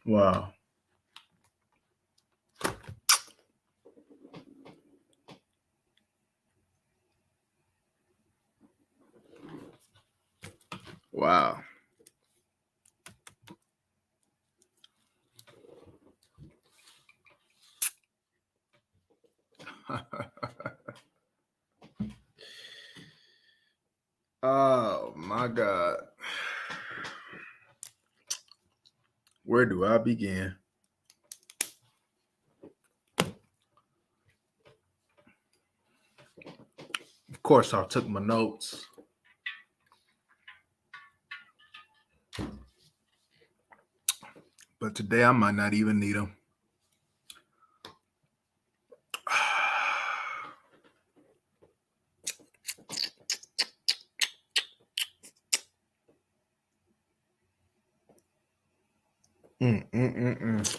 Wow. Wow. Oh my God. Where do I begin? Of course, I took my notes. But today I might not even need them. Mm.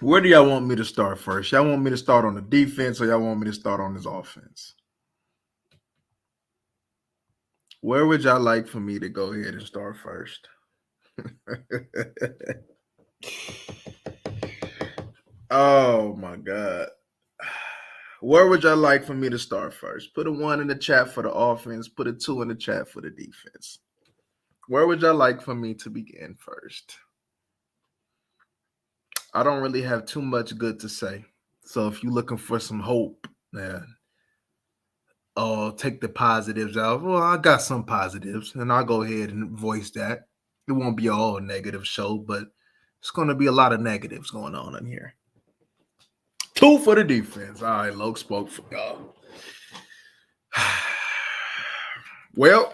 Where do y'all want me to start first? Y'all want me to start on the defense or y'all want me to start on this offense? Where would y'all like for me to go ahead and start first? Oh my God. Where would y'all like for me to start first? Put a 1 in the chat for the offense, put a 2 in the chat for the defense. Where would y'all like for me to begin first? I don't really have too much good to say. So if you're looking for some hope, man, take the positives out. Well, I got some positives, and I'll go ahead and voice that. It won't be all negative show, but it's going to be a lot of negatives going on in here. 2 for the defense. All right, Loke spoke for y'all. Well,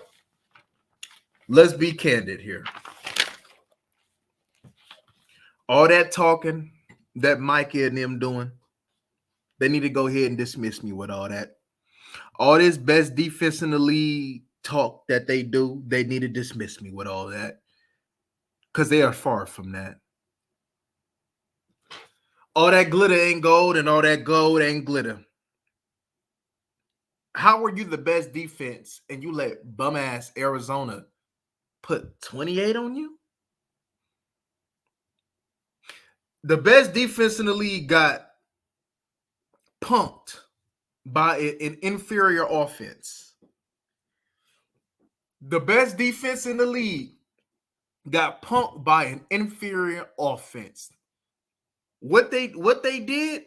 let's be candid here. All that talking that Mikey and them doing, they need to go ahead and dismiss me with all that. All this best defense in the league talk that they do, they need to dismiss me with all that. Because they are far from that. All that glitter ain't gold and all that gold ain't glitter. How are you the best defense and you let bum-ass Arizona put 28 on you? The best defense in the league got punked by an inferior offense. The best defense in the league got punked by an inferior offense. What they did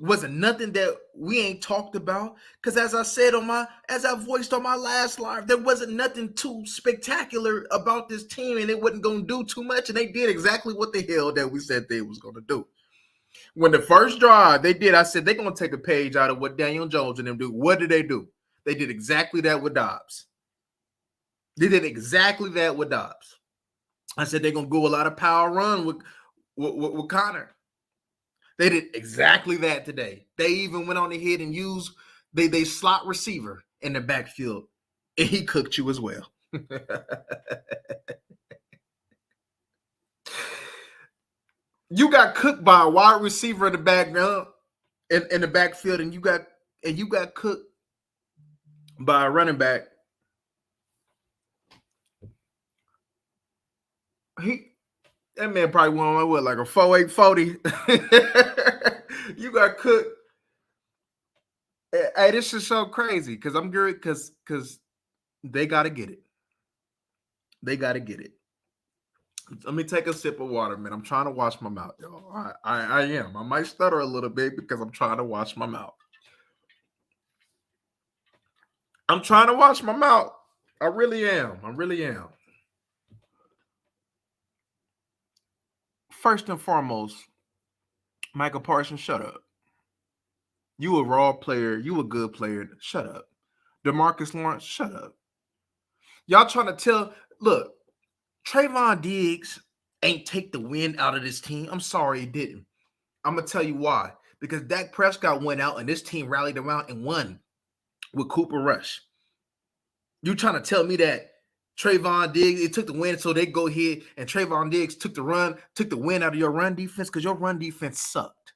wasn't nothing that we ain't talked about. Because as I voiced on my last live, there wasn't nothing too spectacular about this team, and it wasn't gonna do too much. And they did exactly what the hell that we said they was gonna do. When the first drive they did, I said they're gonna take a page out of what Daniel Jones and them do. What did they do? They did exactly that with Dobbs. They did exactly that with Dobbs. I said they're gonna go a lot of power run with Connor. They did exactly that today. They even went on ahead and used they slot receiver in the backfield, and he cooked you as well. You got cooked by a wide receiver in the background, in the backfield, and you got cooked by a running back. That man probably went on like a 4.8 40. You got cooked. Hey, this is so crazy because I'm good because they got to get it. They got to get it. Let me take a sip of water, man. I'm trying to wash my mouth, y'all. I am. I might stutter a little bit because I'm trying to wash my mouth. I'm trying to wash my mouth. I really am. I really am. First and foremost, Michael Parsons, shut up. You a raw player. You a good player. Shut up. DeMarcus Lawrence, shut up. Y'all trying to tell, look, Trayvon Diggs ain't take the wind out of this team. I'm sorry it didn't. I'm going to tell you why. Because Dak Prescott went out and this team rallied around and won with Cooper Rush. You trying to tell me that Trayvon Diggs, it took the win, so they go ahead and Trayvon Diggs took the win out of your run defense because your run defense sucked.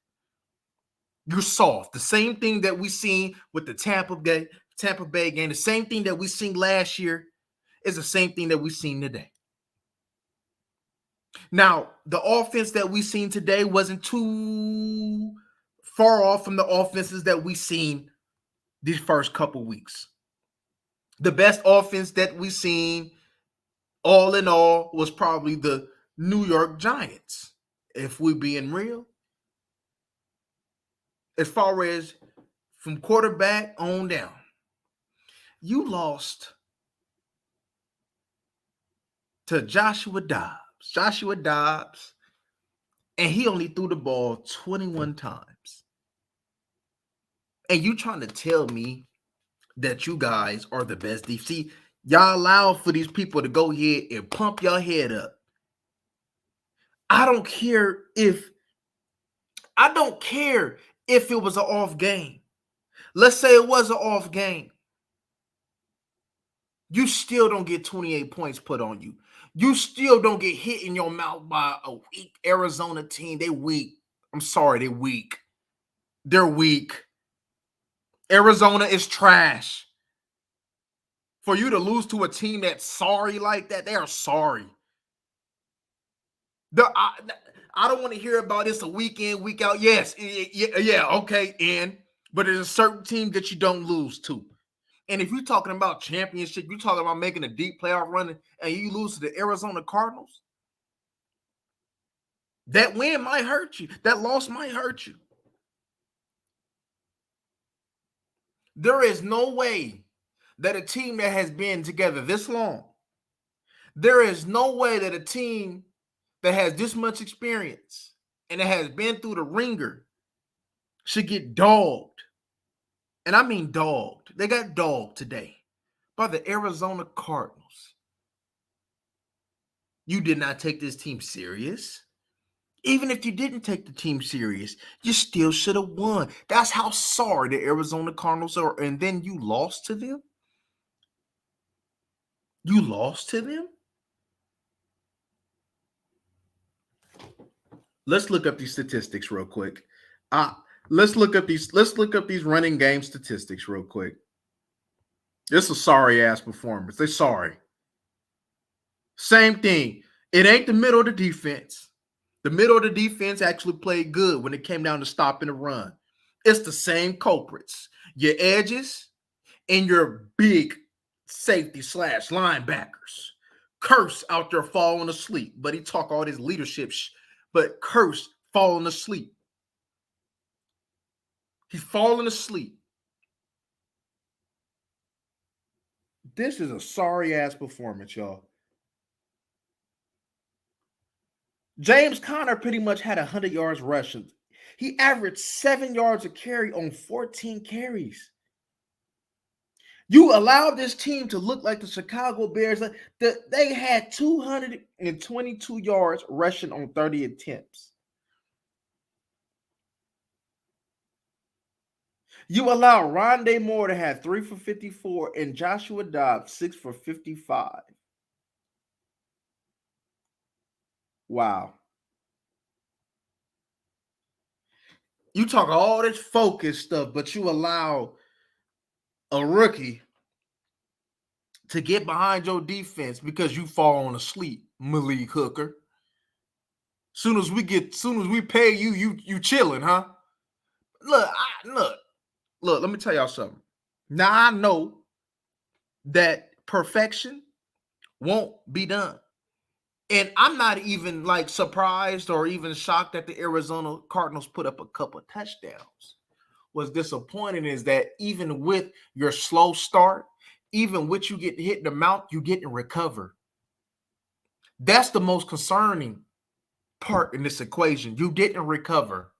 You're soft. The same thing that we seen with the Tampa Tampa Bay game, the same thing that we seen last year is the same thing that we seen today. Now, the offense that we seen today wasn't too far off from the offenses that we seen these first couple weeks. The best offense that we seen, all in all, was probably the New York Giants. If we being real, as far as from quarterback on down, you lost to Joshua Dobbs. Joshua Dobbs, and he only threw the ball 21 times. And you trying to tell me that you guys are the best defense? See, y'all allow for these people to go ahead and pump your head up. I don't care if it was an off game. Let's say it was an off game. You still don't get 28 points put on you. You still don't get hit in your mouth by a weak Arizona team. They weak. I'm sorry, they weak. They're weak. Arizona is trash. For you to lose to a team that's sorry like that, they are sorry. I don't want to hear about this a week in, week out. Yes, yeah, okay, but there's a certain team that you don't lose to. And if you're talking about championship, you're talking about making a deep playoff run, and you lose to the Arizona Cardinals, that win might hurt you. That loss might hurt you. There is no way that a team that has been together this long, there is no way that a team that has this much experience and that has been through the ringer should get dogged. And I mean dogged. They got dogged today by the Arizona Cardinals. You did not take this team serious. Even if you didn't take the team serious, you still should have won. That's how sorry the Arizona Cardinals are. And then you lost to them? You lost to them? Let's look up these statistics real quick. Let's look up these running game statistics real quick. This is a sorry ass performance. They're sorry. Same thing. It ain't the middle of the defense. The middle of the defense actually played good when it came down to stopping the run. It's the same culprits. Your edges and your big safety / linebackers. Curse out there falling asleep, but he talk all this leadership but Curse falling asleep. He's falling asleep. This is a sorry-ass performance, y'all. James Conner pretty much had 100 yards rushing. He averaged 7 yards a carry on 14 carries. You allowed this team to look like the Chicago Bears. They had 222 yards rushing on 30 attempts. You allow Rondé Moore to have 3 for 54 and Joshua Dobbs 6 for 55. Wow. You talk all this focus stuff, but you allow a rookie to get behind your defense because you fall on asleep, Malik Hooker. Soon as we pay you, you chilling, huh? Look, let me tell y'all something. Now I know that perfection won't be done. And I'm not even like surprised or even shocked that the Arizona Cardinals put up a couple of touchdowns. What's disappointing is that even with your slow start, even with you getting hit in the mouth, you didn't recover. That's the most concerning part in this equation. You didn't recover.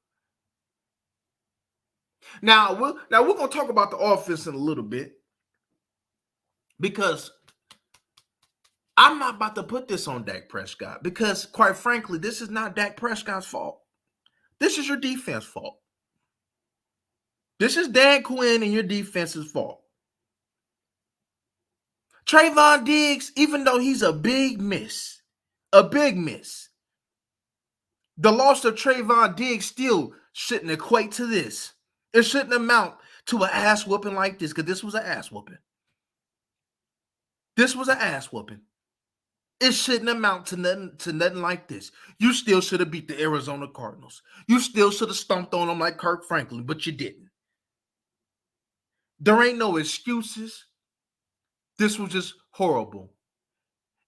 Now we're going to talk about the offense in a little bit because I'm not about to put this on Dak Prescott because, quite frankly, this is not Dak Prescott's fault. This is your defense fault. This is Dan Quinn and your defense's fault. Trayvon Diggs, even though he's a big miss, the loss of Trayvon Diggs still shouldn't equate to this. It shouldn't amount to an ass whooping like this, because this was an ass whooping. This was an ass whooping. It shouldn't amount to nothing like this. You still should have beat the Arizona Cardinals. You still should have stomped on them like Kirk Franklin, but you didn't. There ain't no excuses. This was just horrible.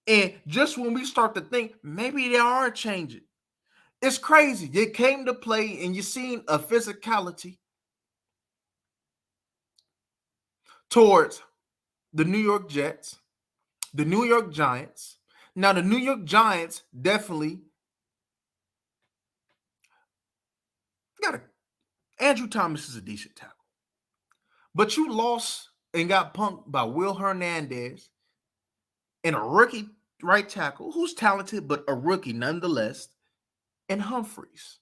And just when we start to think maybe they are changing, it's crazy. You came to play and you seen a physicality towards the New York Jets, the New York Giants. Now, the New York Giants definitely got a Andrew Thomas is a decent tackle. But you lost and got punked by Will Hernandez and a rookie right tackle who's talented, but a rookie nonetheless, and Humphreys.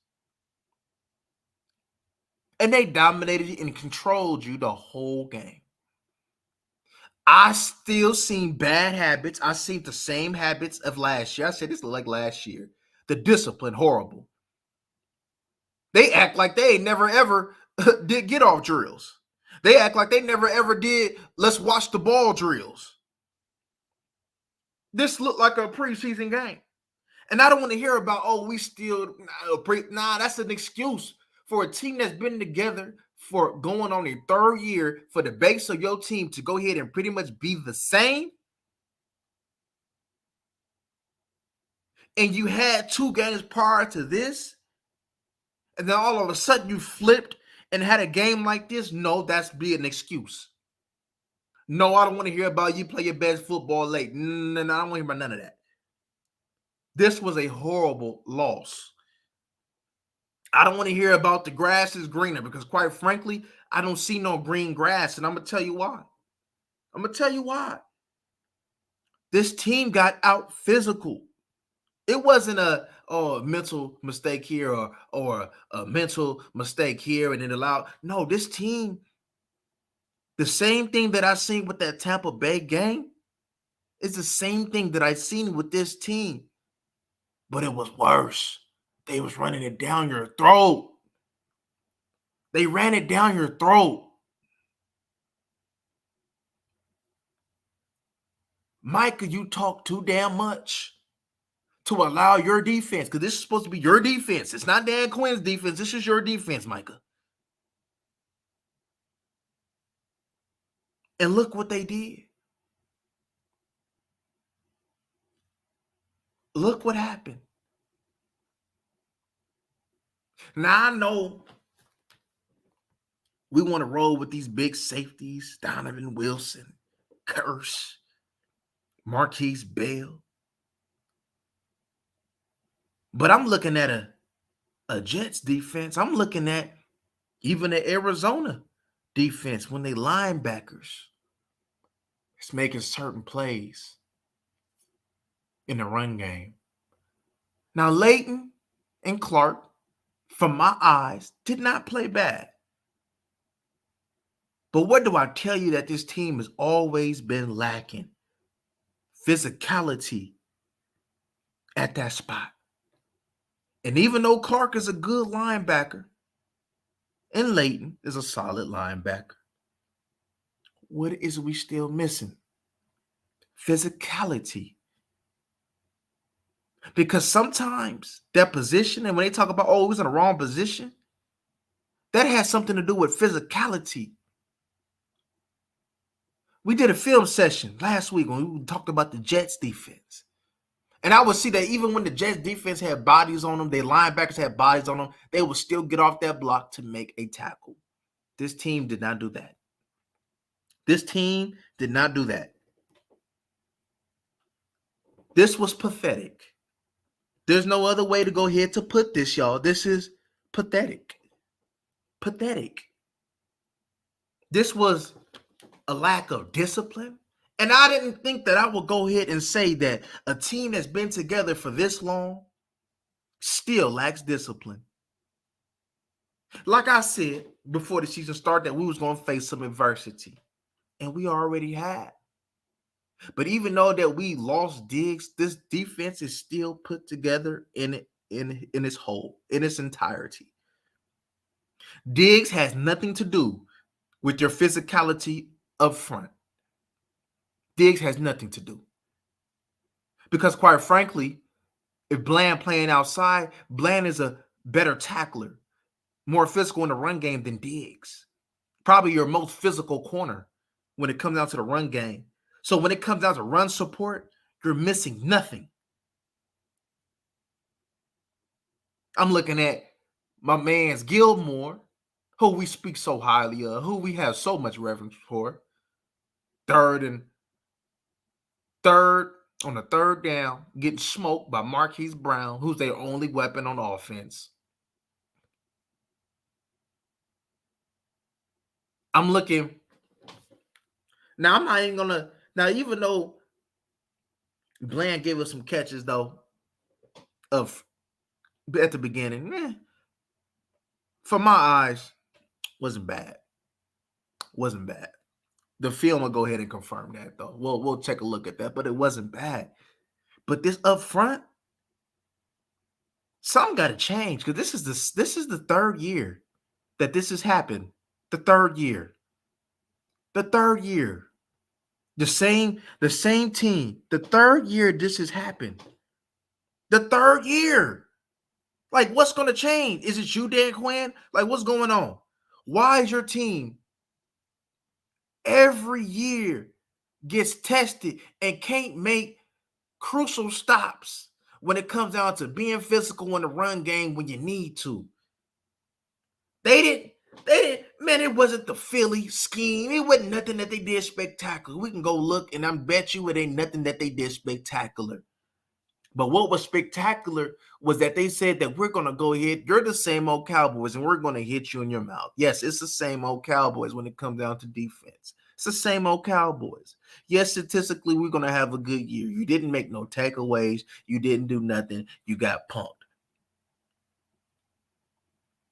And they dominated and controlled you the whole game. I still seen bad habits. I seen the same habits of last year. I said this like last year. The discipline, horrible. They act like they ain't never ever did get off drills. They act like they never ever did let's watch the ball drills. This looked like a preseason game. And I don't want to hear about, oh, we still, that's an excuse for a team that's been together for going on their third year for the base of your team to go ahead and pretty much be the same. And you had 2 games prior to this. And then all of a sudden you flipped and had a game like this. No, that's be an excuse. No, I don't want to hear about you play your best football late. No, I don't want to hear about none of that. This was a horrible loss. I don't want to hear about the grass is greener because, quite frankly, I don't see no green grass. And I'm going to tell you why. This team got out physical. It wasn't a mental mistake here or a mental mistake here and it allowed. No, this team, the same thing that I seen with that Tampa Bay game is the same thing that I seen with this team. But it was worse. They was running it down your throat. They ran it down your throat. Micah, you talk too damn much to allow your defense, because this is supposed to be your defense. It's not Dan Quinn's defense. This is your defense, Micah. And look what they did. Look what happened. Now, I know we want to roll with these big safeties, Donovan Wilson, Curse, Marquise Bell. But I'm looking at a Jets defense. I'm looking at even the Arizona defense when they linebackers. It's making certain plays in the run game. Now, Leighton and Clark, from my eyes, did not play bad. But what do I tell you that this team has always been lacking? Physicality at that spot. And even though Clark is a good linebacker and Leighton is a solid linebacker, what is we still missing? Physicality. Because sometimes that position, and when they talk about, oh, he was in the wrong position, that has something to do with physicality. We did a film session last week when we talked about the Jets defense. And I would see that even when the Jets defense had bodies on them, their linebackers had bodies on them, they would still get off that block to make a tackle. This team did not do that. This team did not do that. This was pathetic. There's no other way to go ahead to put this, y'all. This is pathetic. Pathetic. This was a lack of discipline. And I didn't think that I would go ahead and say that a team that's been together for this long still lacks discipline. Like I said before the season started, that we was going to face some adversity. And we already had. But even though that we lost Diggs, this defense is still put together in its whole, in its entirety. Diggs has nothing to do with your physicality up front. Diggs has nothing to do. Because quite frankly, if Bland playing outside, Bland is a better tackler, more physical in the run game than Diggs. Probably your most physical corner when it comes down to the run game. So when it comes down to run support, you're missing nothing. I'm looking at my man's Gilmore, who we speak so highly of, who we have so much reverence for. Third on the third down, getting smoked by Marquise Brown, who's their only weapon on offense. I'm looking. Now, I'm not even going to. Now, even though Bland gave us some catches, though, of at the beginning, for my eyes, wasn't bad. Wasn't bad. The film will go ahead and confirm that, though. We'll take a look at that, but it wasn't bad. But this up front, something got to change because this is the third year that this has happened. The third year. The third year. The same team. The third year this has happened. The third year. Like, what's going to change? Is it you, Dan Quinn? Like, what's going on? Why is your team every year gets tested and can't make crucial stops when it comes down to being physical in the run game when you need to? They didn't, man, it wasn't the Philly scheme. It wasn't nothing that they did spectacular. We can go look, and I bet you it ain't nothing that they did spectacular. But what was spectacular was that they said that we're going to go ahead. You're the same old Cowboys, and we're going to hit you in your mouth. Yes, it's the same old Cowboys when it comes down to defense. It's the same old Cowboys. Yes, statistically, we're going to have a good year. You didn't make no takeaways. You didn't do nothing. You got punked.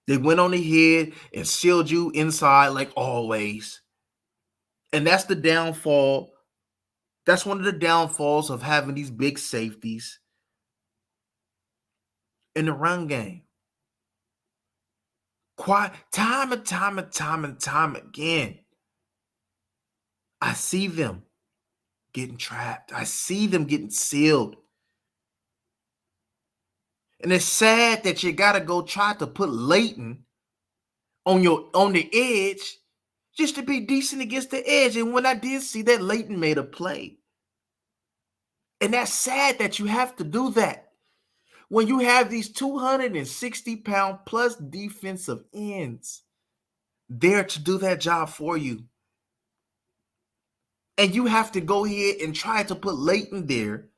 They went on ahead and sealed you inside like always. And that's the downfall. That's one of the downfalls of having these big safeties in the run game. Time and time again, I see them getting trapped. I see them getting sealed. And it's sad that you got to go try to put Leighton on the edge just to be decent against the edge. And when I did see that, Leighton made a play. And that's sad that you have to do that when you have these 260-pound plus defensive ends there to do that job for you. And you have to go ahead and try to put Leighton there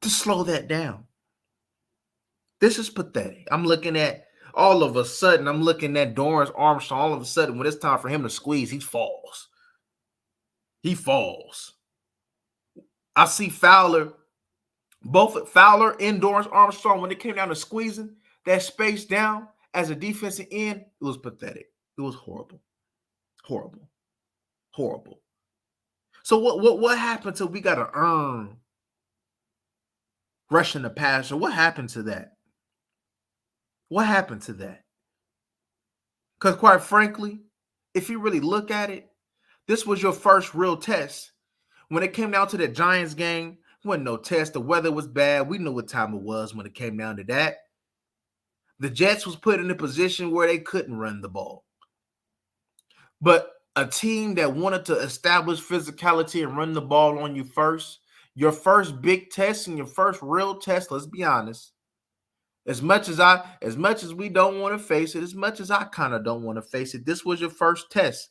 to slow that down. This is pathetic. I'm looking at Dorrance Armstrong. All of a sudden, when it's time for him to squeeze, he falls. I see Fowler, both Fowler and Dorrance Armstrong, when it came down to squeezing that space down as a defensive end, it was pathetic. It was horrible. Horrible. So what happened to we got to earn rushing the passer? What happened to that? Because quite frankly, if you really look at it, this was your first real test. When it came down to the Giants game, wasn't no test. The weather was bad. We knew what time it was when it came down to that. The Jets was put in a position where they couldn't run the ball. But a team that wanted to establish physicality and run the ball on you first, your first big test and your first real test, let's be honest. As much as we don't want to face it, as much as I kind of don't want to face it, this was your first test.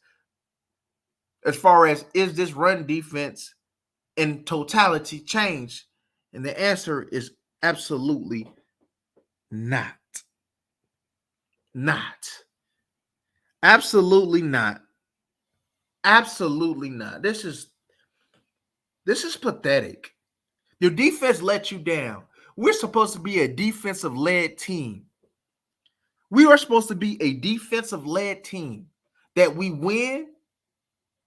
As far as, is this run defense in totality changed? And the answer is absolutely not. Absolutely not. This is pathetic. Your defense let you down. We're supposed to be a defensive-led team. We are supposed to be a defensive-led team that we win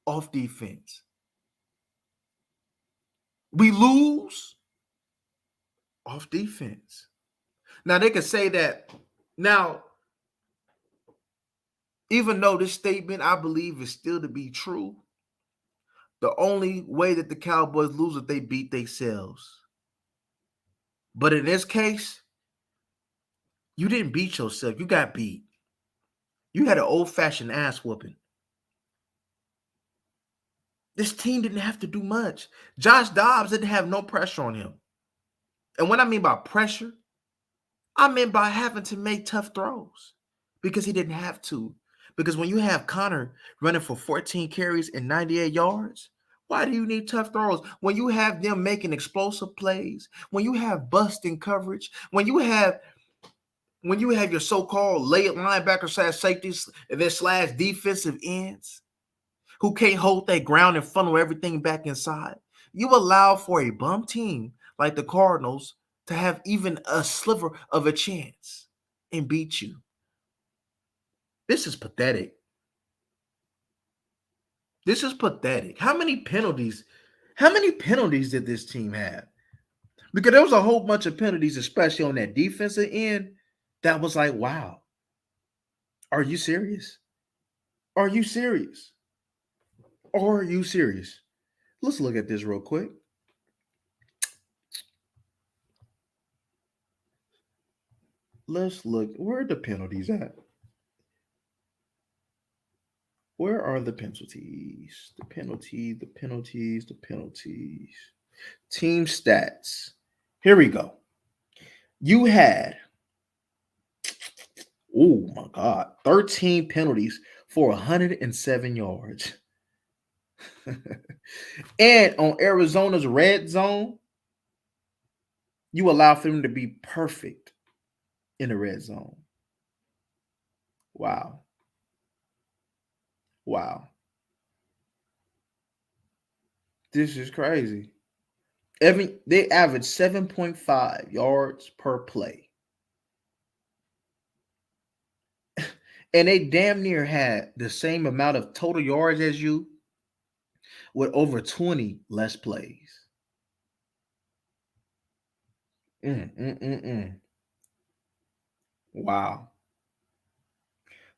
off defense. We lose off defense. Now, they could say that. Now, Even though this statement I believe is still to be true, the only way that the Cowboys lose is they beat themselves. But in this case, you didn't beat yourself. You got beat. You had an old-fashioned ass whooping. This team didn't have to do much. Josh Dobbs didn't have no pressure on him. And what I mean by pressure, I mean by having to make tough throws because he didn't have to. Because when you have Connor running for 14 carries and 98 yards, why do you need tough throws? When you have them making explosive plays, when you have busting coverage, when you have your so-called late linebacker slash safeties and then slash defensive ends who can't hold their ground and funnel everything back inside, you allow for a bum team like the Cardinals to have even a sliver of a chance and beat you. This is pathetic. This is pathetic. How many penalties did this team have? Because there was a whole bunch of penalties, especially on that defensive end, that was like, wow. Are you serious? Are you serious? Are you serious? Let's look at this real quick. Let's look. Where are the penalties at? Where are the penalties? The penalties. Team stats. Here we go. You had, oh my God, 13 penalties for 107 yards. And on Arizona's red zone, you allow for them to be perfect in the red zone. Wow. This is crazy. They average 7.5 yards per play. And they damn near had the same amount of total yards as you with over 20 less plays. Wow.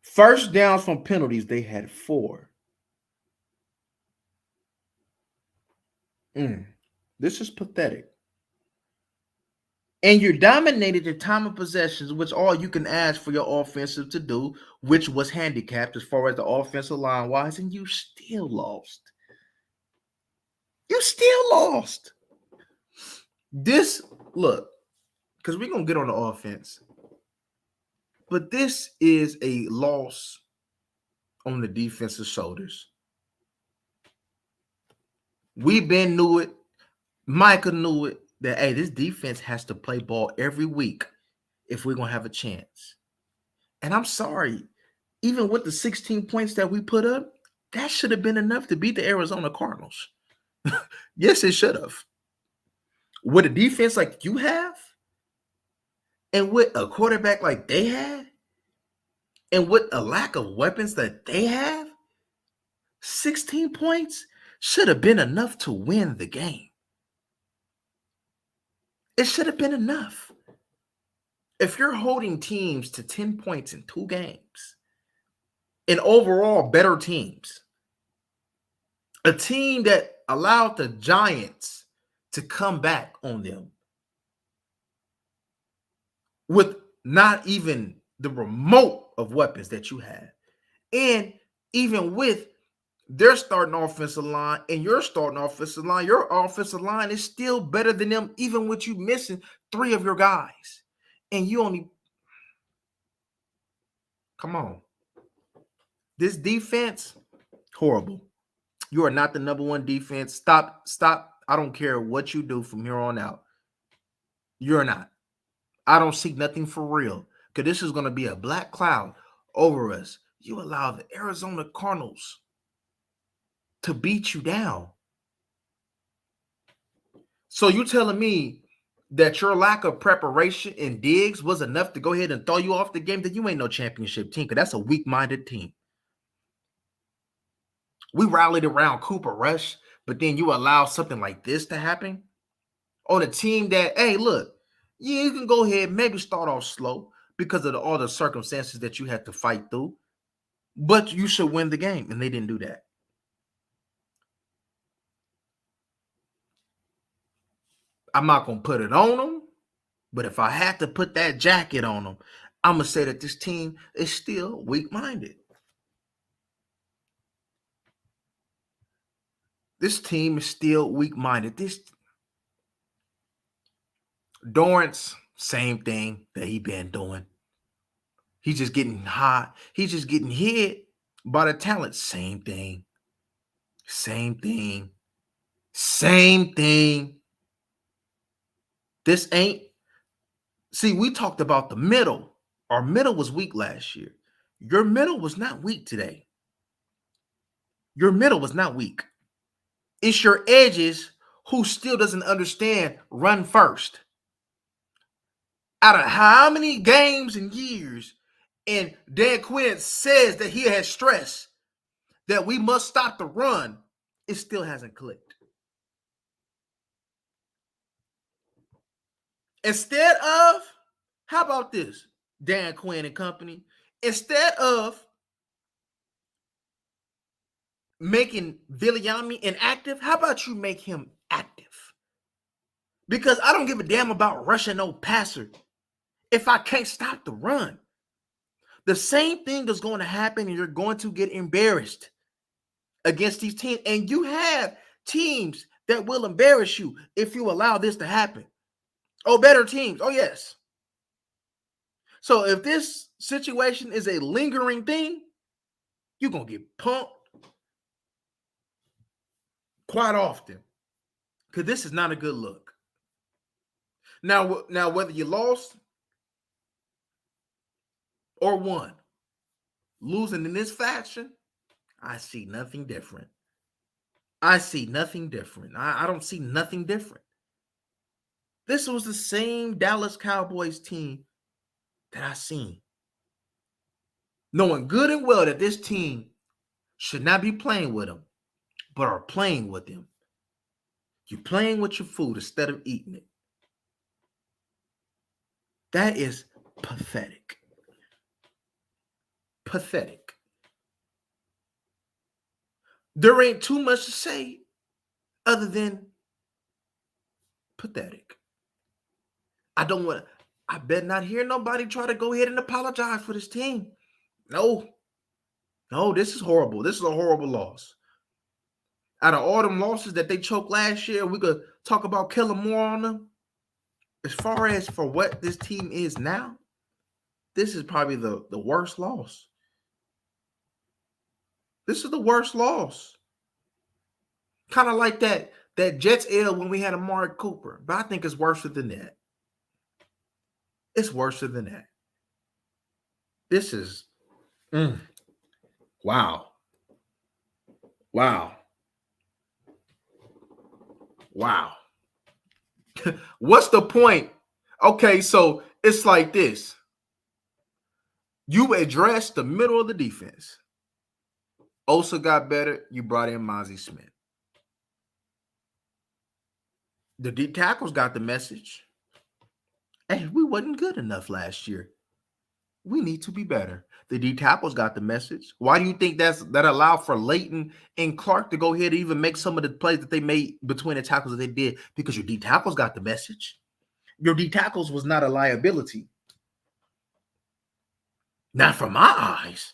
First downs from penalties, they had 4. This is pathetic. And you dominated the time of possessions, which all you can ask for your offensive to do, which was handicapped as far as the offensive line wise, and you still lost. You still lost. This, look, because we're going to get on the offense, but this is a loss on the defensive shoulders. We've been knew it. Micah knew it, that, hey, this defense has to play ball every week if we're going to have a chance. And I'm sorry, even with the 16 points that we put up, that should have been enough to beat the Arizona Cardinals. Yes, it should have. With a defense like you have, and with a quarterback like they had, and with a lack of weapons that they have, 16 points should have been enough to win the game. It should have been enough. If you're holding teams to 10 points in 2 games, and overall better teams, a team that allowed the Giants to come back on them with not even the remote of weapons that you have, and even with their starting offensive line and your starting offensive line, your offensive line is still better than them, even with you missing 3 of your guys. And you only, come on. This defense, horrible. You are not the number 1 defense. Stop. I don't care what you do from here on out. You're not. I don't see nothing for real, because this is going to be a black cloud over us. You allow the Arizona Cardinals to beat you down. So you telling me that your lack of preparation in Diggs was enough to go ahead and throw you off the game? That you ain't no championship team, because that's a weak-minded team. We rallied around Cooper Rush, but then you allow something like this to happen on a team that, hey, look, you can go ahead, maybe start off slow because of all the circumstances that you had to fight through. but you should win the game, and they didn't do that. I'm not gonna put it on them, but if I had to put that jacket on them, I'm gonna say that this team is still weak-minded. This team is still weak-minded. This Dorrance, same thing that he been doing. He's just getting hot. He's just getting hit by the talent. Same thing. Same thing. Same thing. This ain't. See, we talked about the middle. Our middle was weak last year. Your middle was not weak today. Your middle was not weak. It's your edges who still doesn't understand run first. Out of how many games and years, and Dan Quinn says that he has stress that we must stop the run, it still hasn't clicked. Instead of, how about this, Dan Quinn and company? Instead of making Viliami inactive, how about you make him active? Because I don't give a damn about rushing no passer if I can't stop the run. The same thing is going to happen, and you're going to get embarrassed against these teams. And you have teams that will embarrass you if you allow this to happen. Oh, better teams. Oh, yes. So if this situation is a lingering thing, you're going to get pumped quite often, because this is not a good look. Now, whether you lost or won, losing in this fashion, I see nothing different. I see nothing different. I don't see nothing different. This was the same Dallas Cowboys team that I seen, knowing good and well that this team should not be playing with them, but are playing with them. You're playing with your food instead of eating it. That is pathetic. Pathetic. There ain't too much to say other than pathetic. I bet not hear nobody try to go ahead and apologize for this team. No, this is horrible. This is a horrible loss. Out of all them losses that they choked last year, we could talk about killing more on them. As far as for what this team is now, this is probably the worst loss. This is the worst loss. Kind of like that Jets L when we had Amari Cooper. But I think it's worse than that. It's worse than that. This is wow. Wow. Wow. What's the point? Okay, so it's like this. You address the middle of the defense. Osa got better. You brought in Mozzie Smith. The deep tackles got the message. Hey, we wasn't good enough last year. We need to be better. The D tackles got the message. Why do you think that allowed for Leighton and Clark to go ahead and even make some of the plays that they made between the tackles that they did? Because your D tackles got the message. Your D tackles was not a liability. Not from my eyes.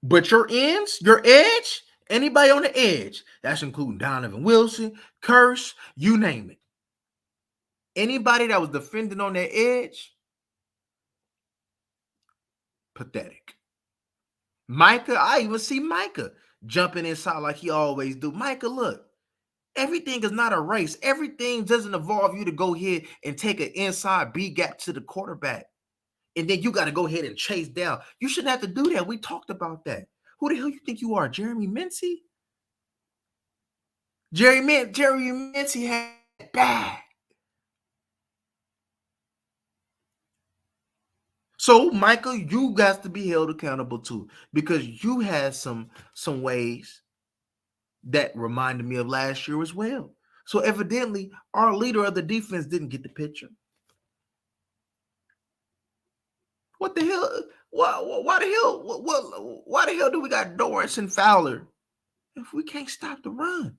But your ends, your edge, anybody on the edge, that's including Donovan Wilson, Curse, you name it. Anybody that was defending on that edge, pathetic. Micah, I even see Micah jumping inside like he always do. Micah, look, everything is not a race. Everything doesn't involve you to go ahead and take an inside B gap to the quarterback. And then you got to go ahead and chase down. You shouldn't have to do that. We talked about that. Who the hell you think you are, Jeremy Mincey? Jerry Mincey had bad. So, Michael, you got to be held accountable too, because you had some ways that reminded me of last year as well. So evidently, our leader of the defense didn't get the picture. What the hell? Why the hell? Why the hell do we got Dorrance and Fowler if we can't stop the run?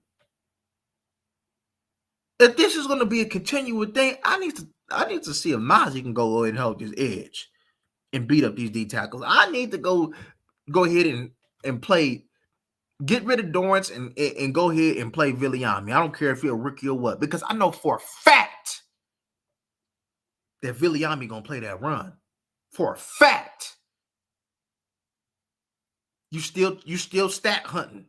If this is going to be a continual thing, I need to see if Mozzie can go ahead and help this edge and beat up these D tackles. I need to go ahead and play. Get rid of Dorrance and go ahead and play Viliami. I don't care if you're a rookie or what, because I know for a fact that Viliami gonna play that run. For a fact. You still stat hunting.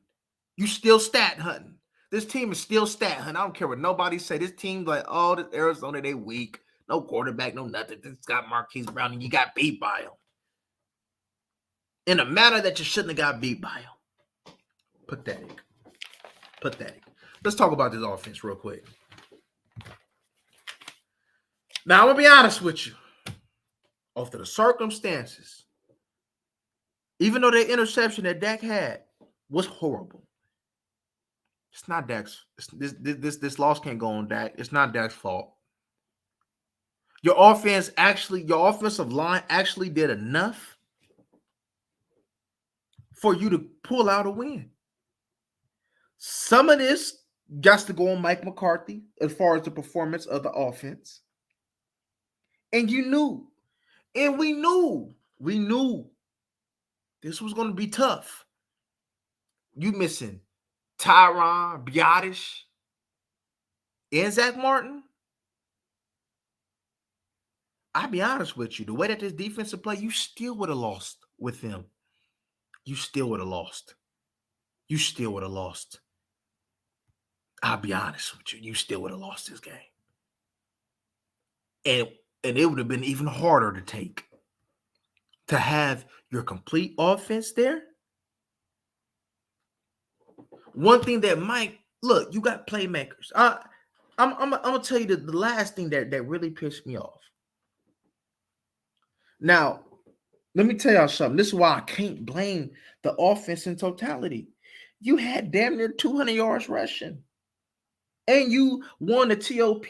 You still stat hunting. This team is still stat hunting. I don't care what nobody say. This team's like, oh, this Arizona, they weak. No quarterback, no nothing. This got Marquise Brown, and you got beat by him. In a manner that you shouldn't have got beat by him. Pathetic. Let's talk about this offense real quick. Now, I'm going to be honest with you. After the circumstances, even though the interception that Dak had was horrible, it's not Dak's. This loss can't go on Dak. It's not Dak's fault. Your offensive line actually did enough for you to pull out a win. Some of this got to go on Mike McCarthy as far as the performance of the offense. And you knew, and we knew this was going to be tough. You missing Tyron, Biotish, and Zach Martin. I'll be honest with you. The way that this defensive play, you still would have lost with them. You still would have lost. I'll be honest with you. You still would have lost this game. And it would have been even harder to take. To have your complete offense there. One thing that Mike, look, you got playmakers. I'm gonna tell you the last thing that really pissed me off. Now, let me tell y'all something. This is why I can't blame the offense in totality. You had damn near 200 yards rushing. And you won the TOP.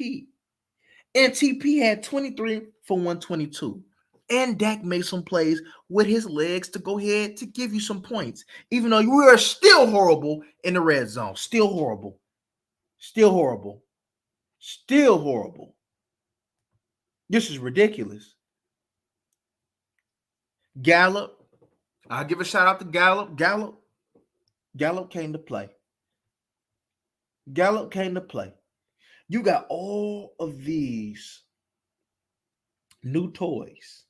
And TP had 23 for 122. And Dak made some plays with his legs to go ahead to give you some points. Even though we are still horrible in the red zone. Still horrible. This is ridiculous. Gallup. I'll give a shout out to Gallup. Gallup came to play. You got all of these new toys.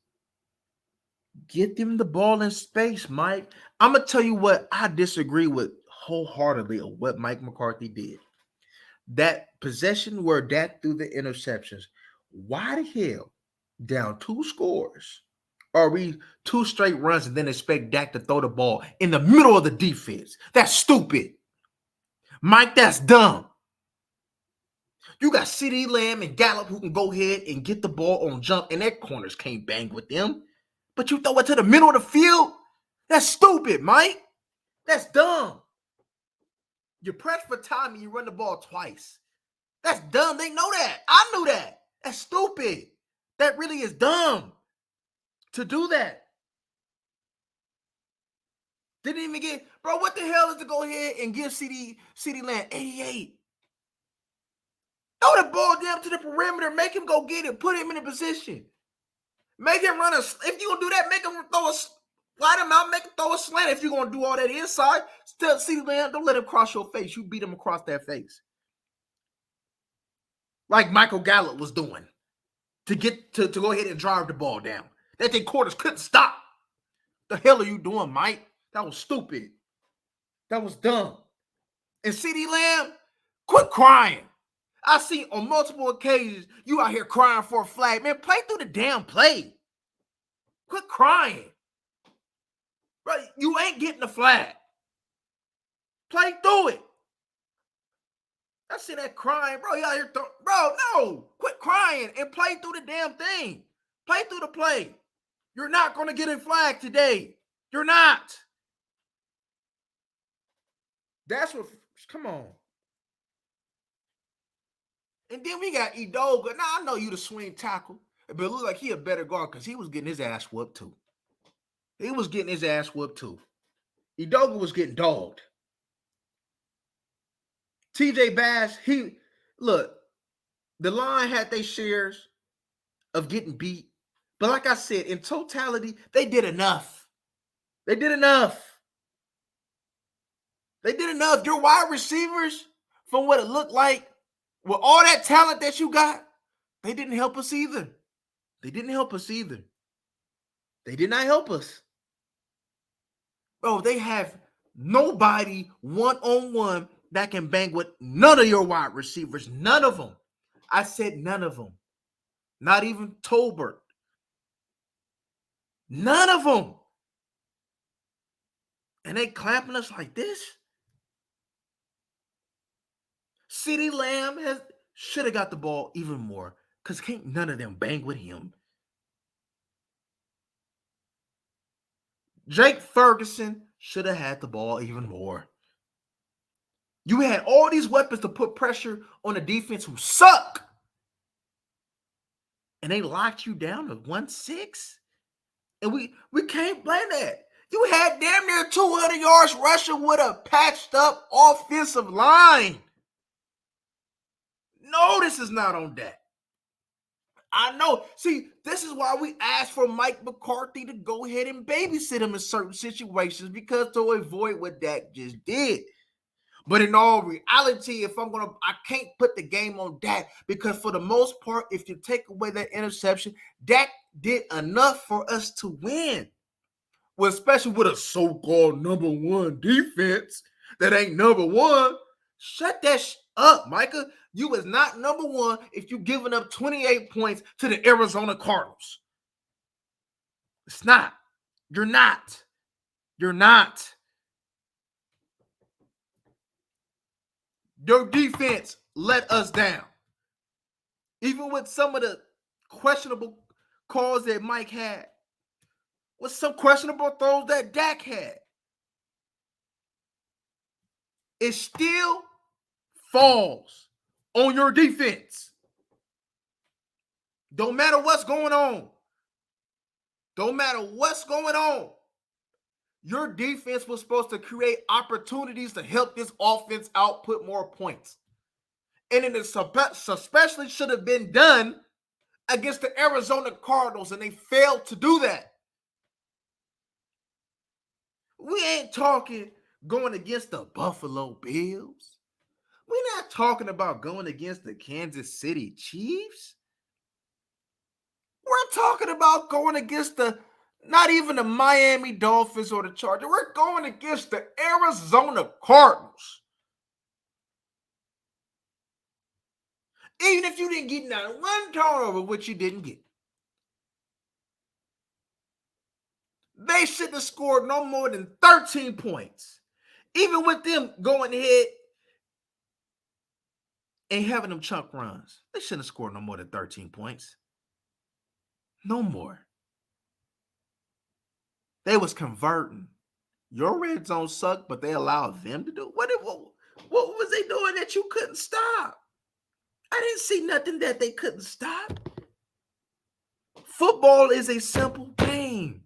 Get them the ball in space, Mike. I'm going to tell you what I disagree with wholeheartedly of what Mike McCarthy did. That possession where Dak threw the interceptions. Why the hell, down 2 scores, are we 2 straight runs and then expect Dak to throw the ball in the middle of the defense? That's stupid. Mike, that's dumb. You got CeeDee Lamb and Gallup who can go ahead and get the ball on jump, and their corners can't bang with them. But you throw it to the middle of the field? That's stupid, Mike. That's dumb. You press for time and you run the ball twice. That's dumb. They know that. I knew that. That's stupid. That really is dumb to do that. Didn't even get, bro, what the hell is to go ahead and give CeeDee Lamb 88? Throw the ball down to the perimeter. Make him go get it. Put him in a position. Make him run if you're going to do that, make him slide him out, make him throw a slant. If you're going to do all that inside, still CeeDee Lamb, don't let him cross your face. You beat him across that face. Like Michael Gallup was doing to get to go ahead and drive the ball down. That their quarters couldn't stop. The hell are you doing, Mike? That was stupid. That was dumb. And CeeDee Lamb, quit crying. I see on multiple occasions you out here crying for a flag. Man, play through the damn play. Quit crying. Bro, you ain't getting the flag. Play through it. I see that crying. Bro, you out here bro, no. Quit crying and play through the damn thing. Play through the play. You're not going to get a flag today. You're not. That's what, come on. And then we got Edoga. Now, I know you the swing tackle. But it looked like he a better guard because he was getting his ass whooped too. He was getting his ass whooped too. Udoka was getting dogged. TJ Bass, look, the line had their shares of getting beat. But like I said, in totality, they did enough. They did enough. They did enough. Your wide receivers, from what it looked like, with all that talent that you got, they didn't help us either. They didn't help us either. They did not help us. Bro, they have nobody one-on-one that can bang with none of your wide receivers. None of them. I said none of them. Not even Tolbert. None of them. And they clamping us like this? CeeDee Lamb should have got the ball even more because can't none of them bang with him. Jake Ferguson should have had the ball even more. You had all these weapons to put pressure on a defense who suck. And they locked you down to 1-6. And we can't blame that. You had damn near 200 yards rushing with a patched up offensive line. No, this is not on Dak. I know. See, this is why we asked for Mike McCarthy to go ahead and babysit him in certain situations because to avoid what Dak just did. But in all reality, I can't put the game on Dak because for the most part, if you take away that interception, Dak did enough for us to win. Well, especially with a so-called number one defense that ain't number one. Shut that up, Micah. You was not number one if you giving up 28 points to the Arizona Cardinals. It's not. You're not. You're not. Your defense let us down. Even with some of the questionable calls that Mike had, with some questionable throws that Dak had, it still falls on your defense. Don't matter what's going on. Don't matter what's going on. Your defense was supposed to create opportunities to help this offense output more points. And it especially should have been done against the Arizona Cardinals, and they failed to do that. We ain't talking going against the Buffalo Bills. We're not talking about going against the Kansas City Chiefs. We're talking about going against not even the Miami Dolphins or the Chargers. We're going against the Arizona Cardinals. Even if you didn't get not one turnover, which you didn't get. They shouldn't have scored no more than 13 points. Even with them going ahead and having them chunk runs, they shouldn't have scored no more than 13 points. No more. They was converting. Your red zone sucked, but they allowed them to do what was they doing that you couldn't stop? I didn't see nothing that they couldn't stop. Football is a simple game.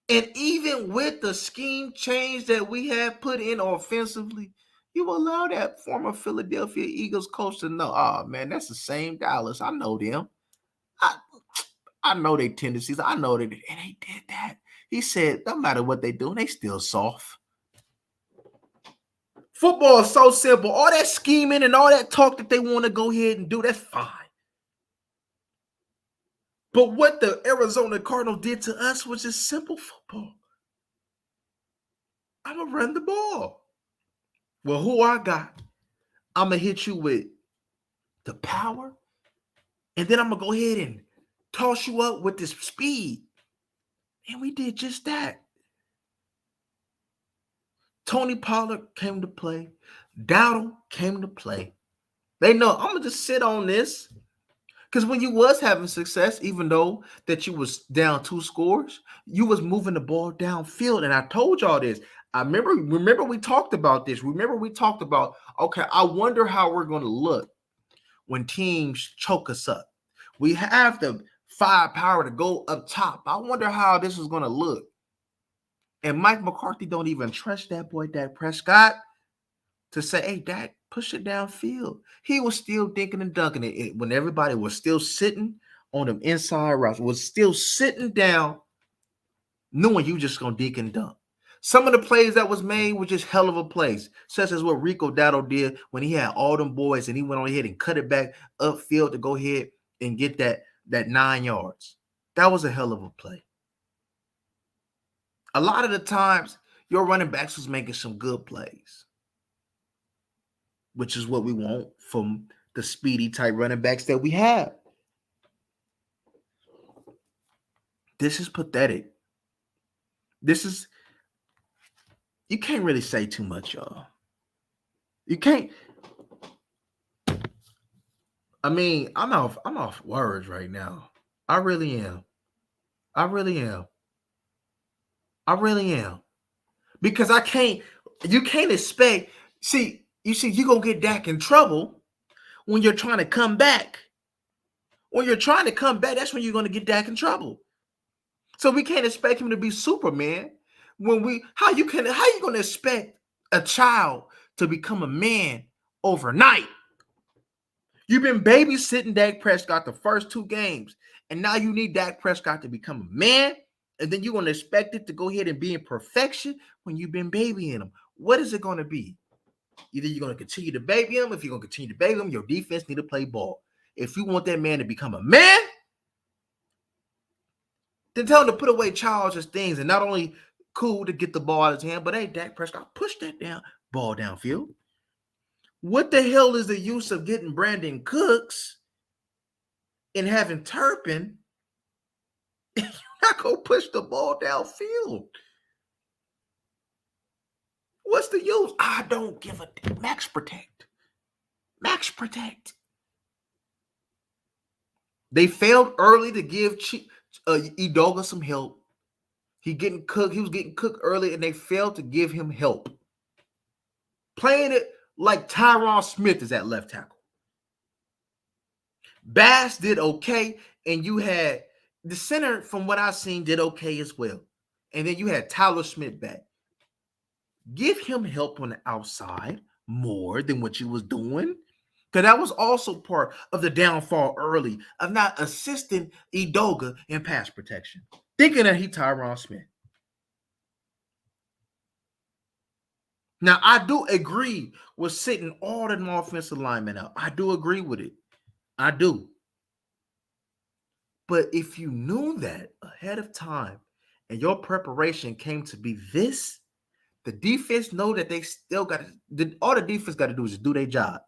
And even with the scheme change that we have put in offensively, you allow that former Philadelphia Eagles coach to know, oh, man, that's the same Dallas. I know them. I know their tendencies. I know that, and they did that. He said, no matter what they do, they still soft. Football is so simple. All that scheming and all that talk that they want to go ahead and do, that's fine. But what the Arizona Cardinals did to us was just simple football. I'm going to run the ball. Well, who I got? I'm going to hit you with the power, and then I'm going to go ahead and toss you up with this speed. And we did just that. Tony Pollard came to play. Dowdle came to play. They know I'm going to just sit on this. Because when you was having success, even though that you was down 2 scores, you was moving the ball downfield. And I told y'all this. I remember we talked about this. Remember we talked about, okay, I wonder how we're going to look when teams choke us up, We have the firepower to go up top. I wonder how this is going to look. And Mike McCarthy don't even trust that boy, Dak Prescott, to say, hey, Dak, push it downfield. He was still dinking and dunking it when everybody was still sitting on them inside routes, was still sitting down, knowing you just going to dink and dunk. Some of the plays that was made were just hell of a plays, such as what Rico Dowdle did when he had all them boys and he went on ahead and cut it back upfield to go ahead and get that 9 yards. That was a hell of a play. A lot of the times, your running backs was making some good plays, which is what we want from the speedy type running backs that we have. This is pathetic. You can't really say too much, y'all. You can't. I mean, I'm off words right now. I really am. Because you can't expect, you're going to get Dak in trouble when you're trying to come back. When you're trying to come back, that's when you're going to get Dak in trouble. So we can't expect him to be Superman. How you going to expect a child to become a man overnight? You've been babysitting Dak Prescott the first 2 games, and now you need Dak Prescott to become a man, and then you're going to expect it to go ahead and be in perfection when you've been babying him. What is it going to be? Either you're going to continue to baby him. If you're going to continue to baby him, your defense need to play ball. If you want that man to become a man, then tell him to put away childish things and not only cool to get the ball out of his hand, but hey, Dak Prescott, push that ball downfield. What the hell is the use of getting Brandon Cooks and having Turpin? You're not going to push the ball downfield. What's the use? I don't give a damn. Max protect. They failed early to give Edoga some help. He was getting cooked early, and they failed to give him help. Playing it like Tyron Smith is at left tackle. Bass did okay, and you had the center, from what I've seen, did okay as well. And then you had Tyler Smith back. Give him help on the outside more than what you was doing. Because that was also part of the downfall early of not assisting Edoga in pass protection. Thinking that he Tyron Smith. Now, I do agree with sitting all the offensive linemen out. I do agree with it. I do. But if you knew that ahead of time and your preparation came to be this, the defense know that they still got to, all the defense got to do is just do their job.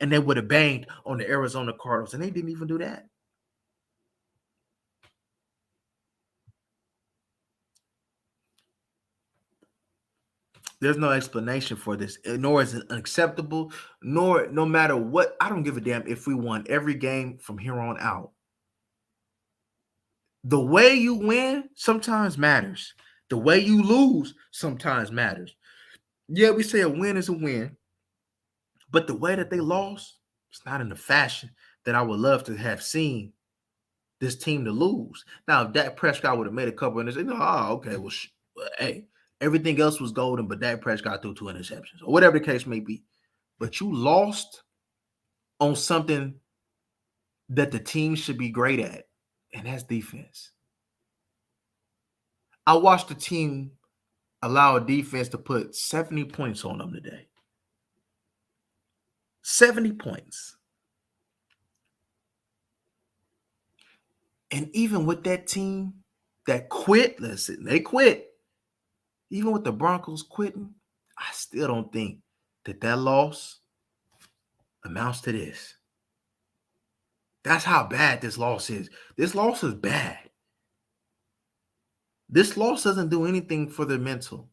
And they would have banged on the Arizona Cardinals, and they didn't even do that. There's no explanation for this, nor is it unacceptable, nor no matter what. I don't give a damn if we won every game from here on out. The way you win sometimes matters. The way you lose sometimes matters. Yeah, we say a win is a win, but the way that they lost, it's not in the fashion that I would love to have seen this team to lose. Now, if Dak Prescott would have made a couple and they said, okay, well, hey, everything else was golden, but Dak Prescott threw 2 interceptions or whatever the case may be. But you lost on something that the team should be great at, and that's defense. I watched the team allow a defense to put 70 points on them today. 70 points. And even with that team that quit, they quit. Even with the Broncos quitting, I still don't think that loss amounts to this. That's how bad this loss is. This loss is bad. This loss doesn't do anything for the mental.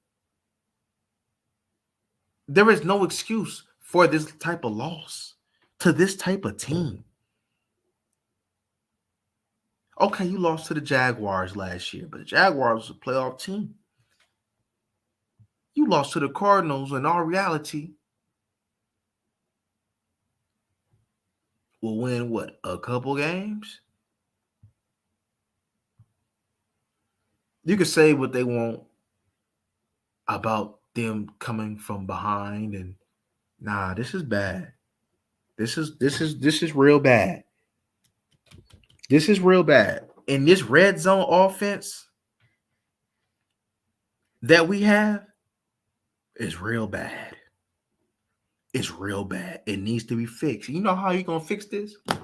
There is no excuse for this type of loss to this type of team. Okay, you lost to the Jaguars last year, but the Jaguars was a playoff team. You lost to the Cardinals, in all reality, will win what? A couple games? You can say what they want about them coming from behind, and nah, this is bad. This is real bad. This is real bad. And this red zone offense that we have is real bad. It's real bad. It needs to be fixed. You know how you gonna fix this? Let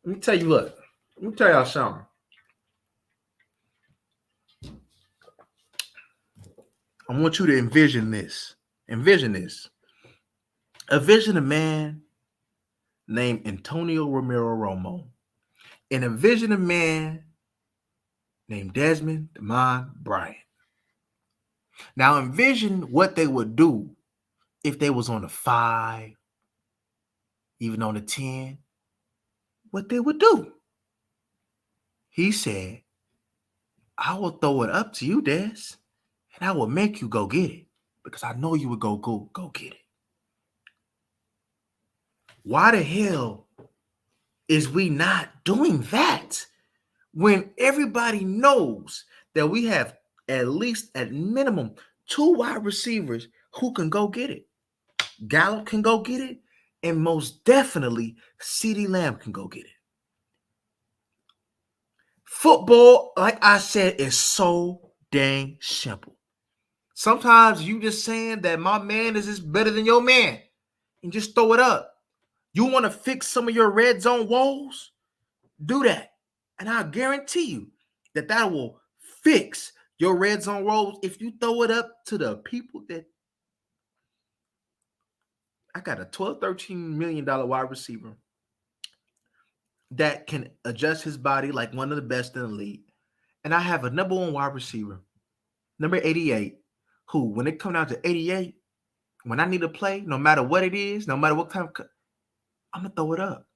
me tell you. Look, let me tell y'all something. I want you to envision this. Envision this. Envision a man named Antonio Romero Romo, and envision a man named Desmond Demond Bryant. Now envision what they would do if they was on the 5, even on the 10, what they would do. He said, I will throw it up to you, Des, and I will make you go get it because I know you would go get it. Why the hell is we not doing that when everybody knows that we have at least at minimum 2 wide receivers who can go get it? Gallup can go get it, and most definitely CeeDee Lamb can go get it. Football, like I said, is so dang simple. Sometimes you just saying that my man is just better than your man and just throw it up. You want to fix some of your red zone woes? Do that. And I guarantee you that will fix your red zone woes if you throw it up to the people that I got a $12, $13 million wide receiver that can adjust his body like one of the best in the league. And I have a number 1 wide receiver, number 88, who, when it comes down to 88, when I need to play, no matter what it is, no matter what kind of, I'm going to throw it up.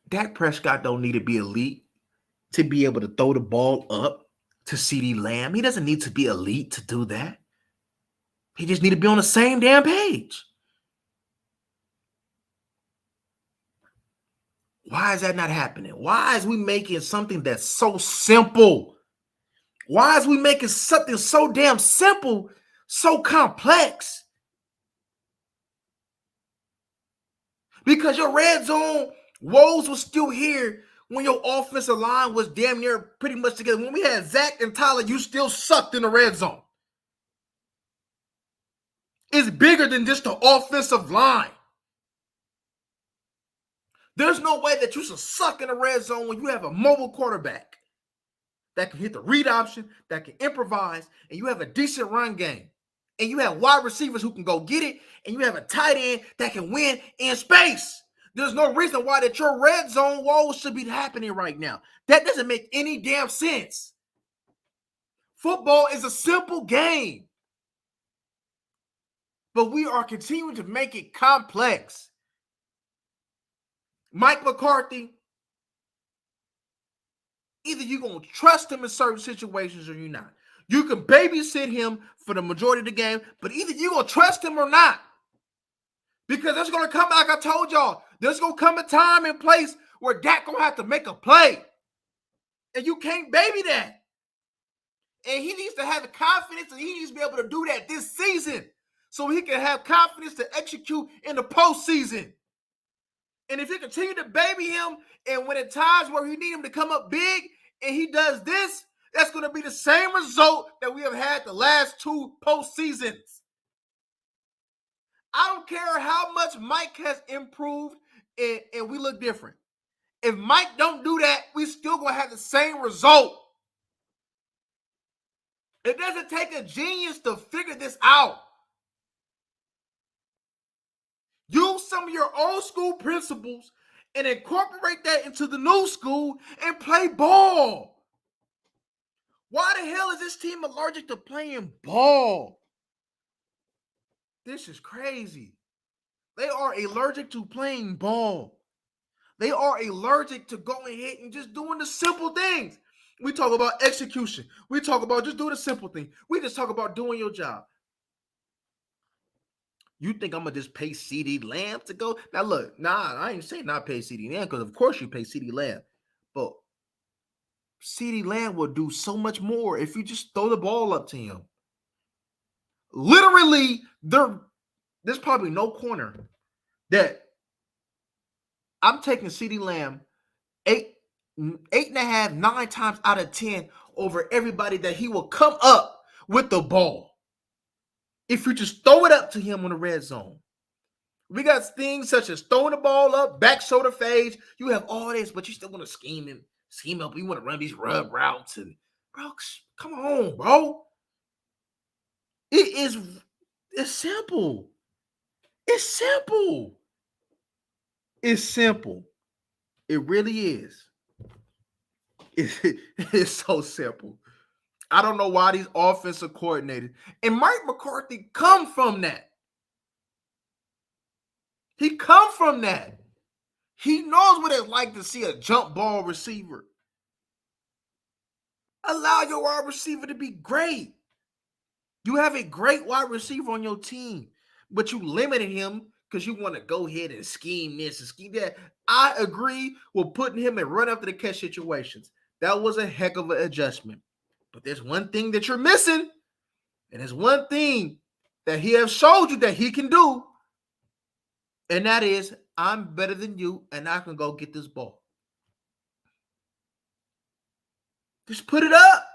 Dak Prescott don't need to be elite to be able to throw the ball up to CeeDee Lamb. He doesn't need to be elite to do that. He just need to be on the same damn page. Why is that not happening? Why is we making something that's so simple? Why is we making something so damn simple so complex? Because your red zone woes was still here when your offensive line was damn near pretty much together. When we had Zach and Tyler, you still sucked in the red zone. It's bigger than just the offensive line. There's no way that you should suck in the red zone when you have a mobile quarterback that can hit the read option, that can improvise, and you have a decent run game. And you have wide receivers who can go get it, and you have a tight end that can win in space. There's no reason why that your red zone woes should be happening right now. That doesn't make any damn sense. Football is a simple game, but we are continuing to make it complex. Mike McCarthy, either you're going to trust him in certain situations or you're not. You can babysit him for the majority of the game, but either you're going to trust him or not. Because there's going to come, like I told y'all, there's going to come a time and place where Dak going to have to make a play. And you can't baby that. And he needs to have the confidence, and he needs to be able to do that this season so he can have confidence to execute in the postseason. And if you continue to baby him, and when at times where you need him to come up big, and he does this, that's going to be the same result that we have had the last 2 postseasons. I don't care how much Mike has improved, and we look different. If Mike don't do that, we still going to have the same result. It doesn't take a genius to figure this out. Use some of your old school principles and incorporate that into the new school and play ball. Why the hell is this team allergic to playing ball? This is crazy. They are allergic to playing ball. They are allergic to going ahead and just doing the simple things. We talk about execution. We talk about just doing the simple thing. We just talk about doing your job. You think I'm going to just pay CeeDee Lamb to go? Now, look, I ain't saying not pay CeeDee Lamb because, of course, you pay CeeDee Lamb. But CeeDee Lamb will do so much more if you just throw the ball up to him. Literally, there's probably no corner that I'm taking CeeDee Lamb 8.5, 9 times out of 10 over everybody that he will come up with the ball. If you just throw it up to him on the red zone. We got things such as throwing the ball up, back shoulder fades. You have all this, but you still want to scheme up. You want to run these rub routes. And bro, come on, bro. It's simple. It's simple. It's simple. It really is. It's so simple. I don't know why these offensive coordinators and Mike McCarthy come from that. He come from that. He knows what it's like to see a jump ball receiver. Allow your wide receiver to be great. You have a great wide receiver on your team, but you limited him because you want to go ahead and scheme this and scheme that. I agree with putting him in run after the catch situations. That was a heck of an adjustment. But there's one thing that you're missing, and there's one thing that he has showed you that he can do, and that is, I'm better than you, and I can go get this ball. Just put it up.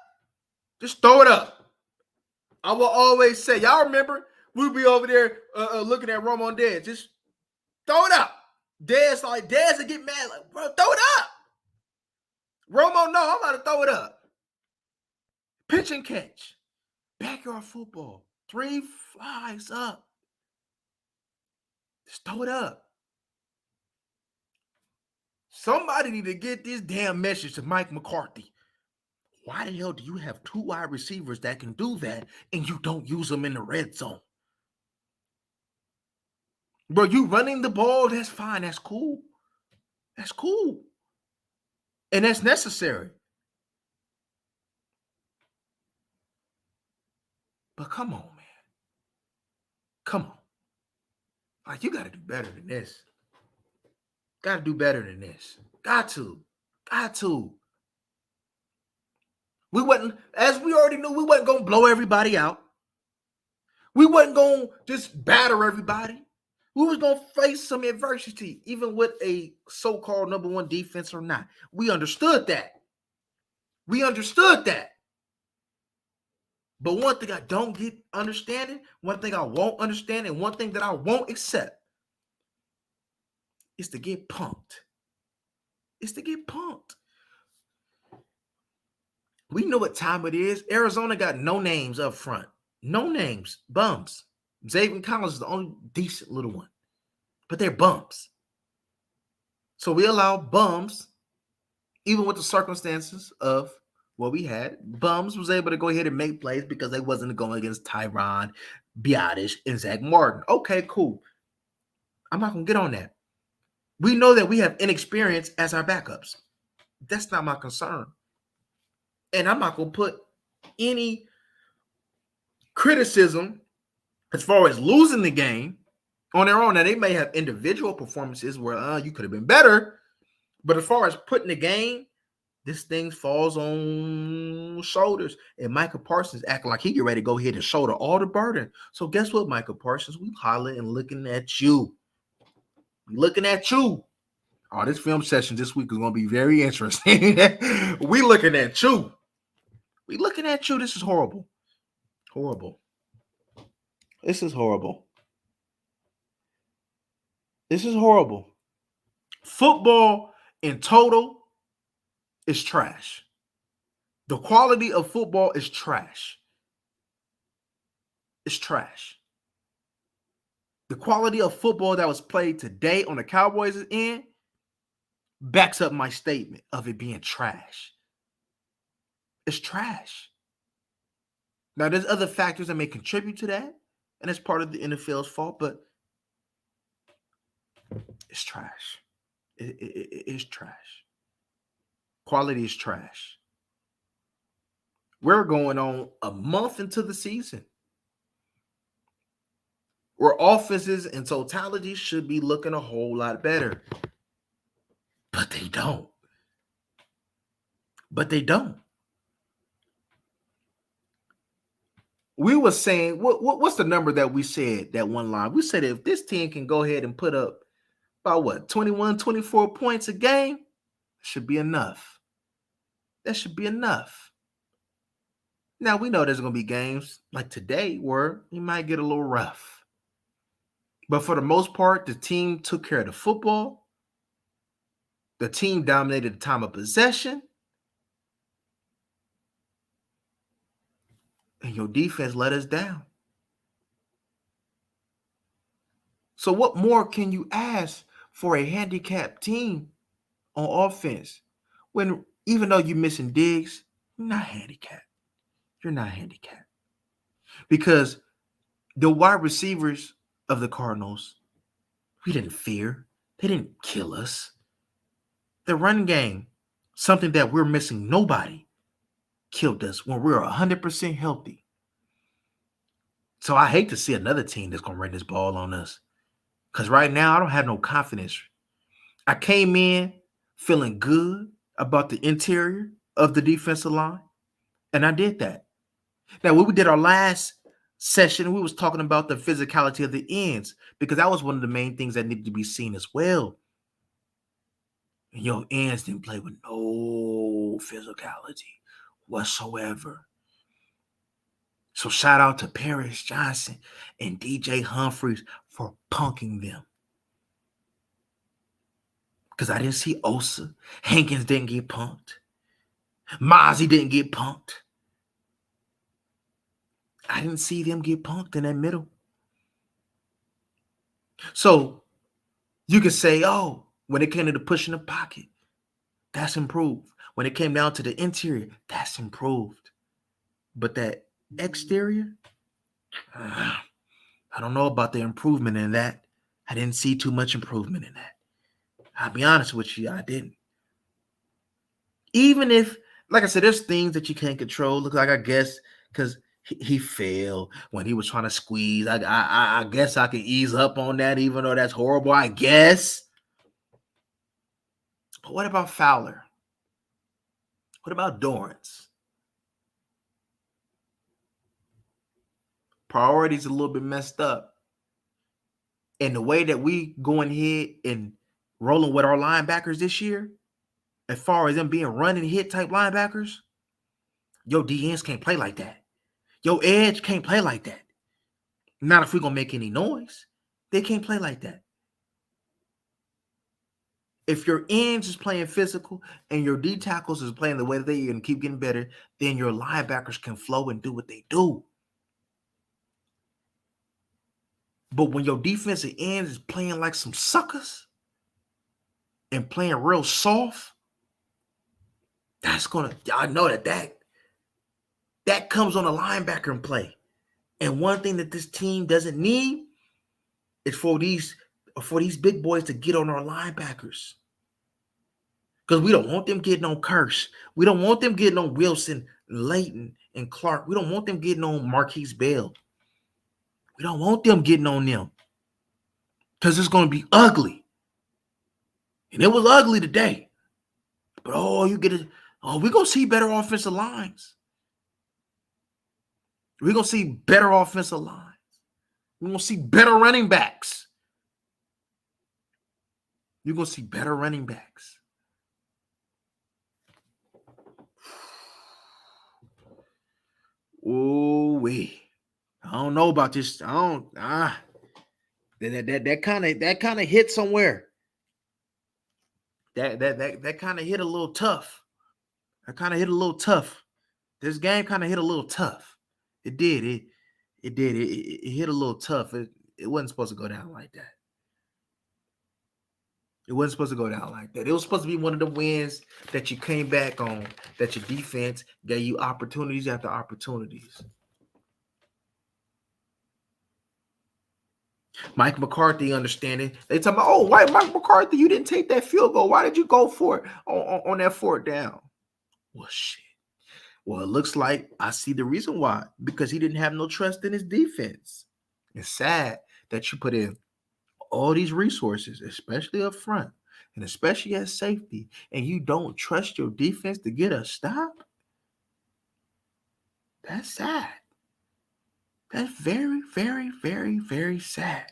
Just throw it up. I will always say, y'all remember, we'll be over there looking at Romo and Dez. Just throw it up. Dez will get mad, like, bro, throw it up. Romo, no, I'm about to throw it up. Pitch and catch. Backyard football. 3 flies up. Just throw it up. Somebody need to get this damn message to Mike McCarthy. Why the hell do you have 2 wide receivers that can do that and you don't use them in the red zone? Bro, you running the ball, that's fine. That's cool. That's cool. And that's necessary. But come on, man. Come on. Like, you got to do better than this. Got to do better than this. Got to. We wasn't, as we already knew, we wasn't going to blow everybody out. We wasn't going to just batter everybody. We was going to face some adversity, even with a so-called number 1 defense or not. We understood that. But one thing I don't get understanding, one thing I won't understand, and one thing that I won't accept is to get punked. We know what time it is. Arizona got no names up front. No names. Bums. Xavier Collins is the only decent little one. But they're bums. So we allow bums, even with the circumstances of what we had, bums was able to go ahead and make plays because they wasn't going against Tyron, Biotish, and Zach Martin. Okay, cool. I'm not going to get on that. We know that we have inexperience as our backups. That's not my concern. And I'm not going to put any criticism as far as losing the game on their own. Now, they may have individual performances where you could have been better. But as far as putting the game, this thing falls on shoulders. And Micah Parsons acting like he get ready to go ahead and shoulder all the burden. So guess what, Micah Parsons? We hollering and looking at you. Oh, this film session this week is going to be very interesting. We looking at you. This is horrible. This is horrible. Football in total is trash. The quality of football is trash. It's trash. The quality of football that was played today on the Cowboys' end backs up my statement of it being trash. It's trash. Now, there's other factors that may contribute to that, and it's part of the NFL's fault, but it's trash. It is trash. Quality is trash. We're going on a month into the season where offenses in totality should be looking a whole lot better. But they don't. but they don't. We were saying, what's the number that we said, that one line? We said if this team can go ahead and put up about what, 21, 24 points a game, should be enough. That should be enough. Now, we know there's going to be games like today where you might get a little rough. But for the most part, the team took care of the football. The team dominated the time of possession. And your defense let us down. So what more can you ask for a handicapped team on offense when, even though you're missing Diggs, you're not handicapped. You're not handicapped. Because the wide receivers of the Cardinals, we didn't fear. They didn't kill us. The run game, something that we're missing, nobody killed us when we were 100% healthy. So I hate to see another team that's going to run this ball on us. Because right now, I don't have no confidence. I came in feeling good about the interior of the defensive line, and I did that. Now, when we did our last session, we was talking about the physicality of the ends, because that was one of the main things that needed to be seen as well. And your ends didn't play with no physicality whatsoever. So shout out to Paris Johnson and DJ Humphries for punking them. Because I didn't see Osa. Hankins didn't get punked. Mozzie didn't get punked. I didn't see them get punked in that middle. So you could say, oh, when it came to the push in the pocket, that's improved. When it came down to the interior, that's improved. But that exterior, I don't know about the improvement in that. I didn't see too much improvement in that. I'll be honest with you, I didn't. Even if, like I said, there's things that you can't control. Look, like I guess, because he failed when he was trying to squeeze. I guess I could ease up on that, even though that's horrible, I guess. But what about Fowler? What about Dorrance? Priorities a little bit messed up. And the way that we going ahead and rolling with our linebackers this year, as far as them being run and hit type linebackers, your DNs can't play like that. Your edge can't play like that. Not if we're going to make any noise. They can't play like that. If your ends is playing physical and your D tackles is playing the way that they and keep getting better, then your linebackers can flow and do what they do. But when your defensive ends is playing like some suckers and playing real soft, that's gonna, I know that comes on a linebacker and play. And one thing that this team doesn't need is for these big boys to get on our linebackers. Because we don't want them getting on Kirsch. We don't want them getting on Wilson, Layton, and Clark. We don't want them getting on Marquise Bell. We don't want them getting on them. Because it's going to be ugly. And it was ugly today. But we're going to see better offensive lines. We're going to see better offensive lines. We're going to see better running backs. You're going to see better running backs. Oh, wait. I don't know about this. That kind of hit somewhere. That kind of hit a little tough. That kind of hit a little tough. This game kind of hit a little tough. It did. It did. It hit a little tough. It wasn't supposed to go down like that. It wasn't supposed to go down like that. It was supposed to be one of the wins that you came back on, that your defense gave you opportunities after opportunities. Mike McCarthy understanding. They talking about, why Mike McCarthy, you didn't take that field goal? Why did you go for it on that fourth down? Well, shit. Well, it looks like I see the reason why. Because he didn't have no trust in his defense. It's sad that you put in all these resources, especially up front, and especially at safety, and you don't trust your defense to get a stop, that's sad. That's very, very, very, very sad.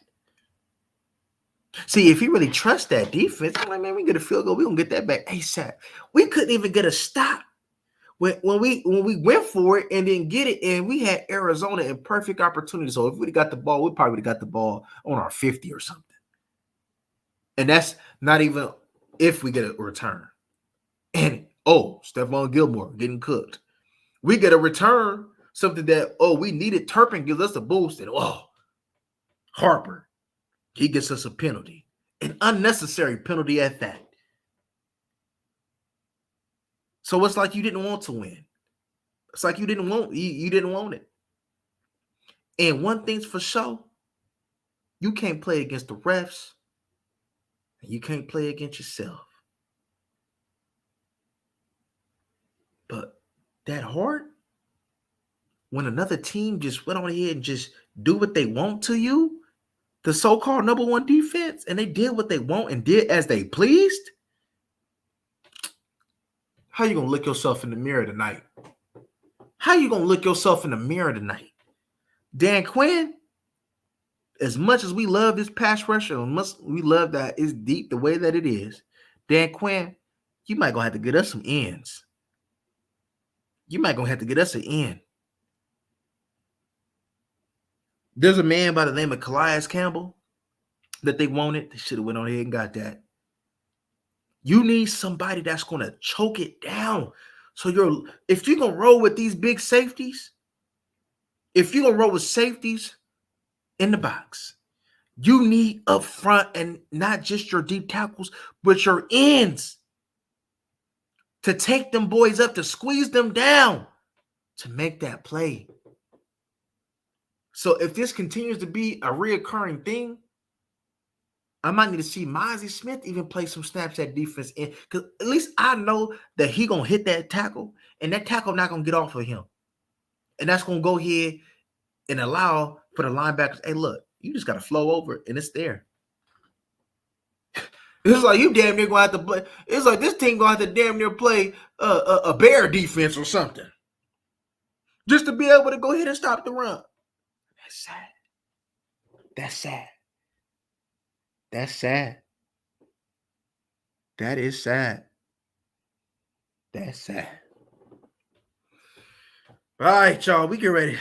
See, if he really trusts that defense, I'm like, man, we get a field goal, we're gonna get that back ASAP. We couldn't even get a stop when we went for it and didn't get it, and we had Arizona in perfect opportunity. So if we'd have got the ball, we probably would have got the ball on our 50 or something. And that's not even if we get a return. And Stephon Gilmore getting cooked. We get a return, something that we needed. Turpin gives us a boost, and Harper, he gets us a penalty, an unnecessary penalty at that. So it's like you didn't want to win. It's like you didn't want it. And one thing's for sure, you can't play against the refs, and you can't play against yourself. But that hard, when another team just went on ahead and just do what they want to you, the so-called number one defense, and they did what they want and did as they pleased, how you going to look yourself in the mirror tonight? How you going to look yourself in the mirror tonight? Dan Quinn, as much as we love this pass rusher, as much we love that it's deep the way that it is, Dan Quinn, you might going to have to get us some ends. You might going to have to get us an end. There's a man by the name of Calais Campbell that they wanted. They should have went on ahead and got that. You need somebody that's going to choke it down. So if you're going to roll with these big safeties, if you're going to roll with safeties in the box, you need up front, and not just your deep tackles, but your ends to take them boys up, to squeeze them down, to make that play. So if this continues to be a reoccurring thing, I might need to see Mozzie Smith even play some snaps at defense end, because at least I know that he gonna hit that tackle, and that tackle not gonna get off of him, and that's gonna go ahead and allow for the linebackers. Hey, look, you just gotta flow over, and it's there. It's like you damn near gonna have to play. It's like this team gonna have to damn near play a bear defense or something, just to be able to go ahead and stop the run. That's sad. That's sad. That's sad. That is sad. That's sad. All right, y'all. We get ready.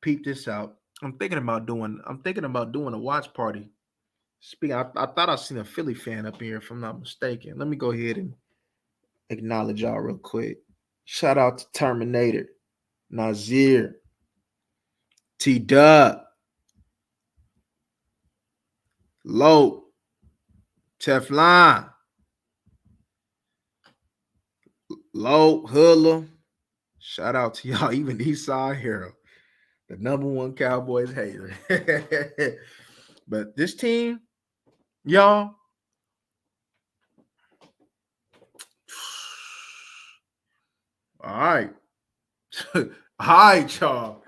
Peep this out. I'm thinking about doing a watch party. Speaking, I thought I seen a Philly fan up here, if I'm not mistaken. Let me go ahead and acknowledge y'all real quick. Shout out to Terminator, Nazir, T-Dub, Low, Teflon, Low, Hoodlum. Shout out to y'all, even Eastside Hero, the number one Cowboys hater. But this team, y'all, all right. All right, y'all.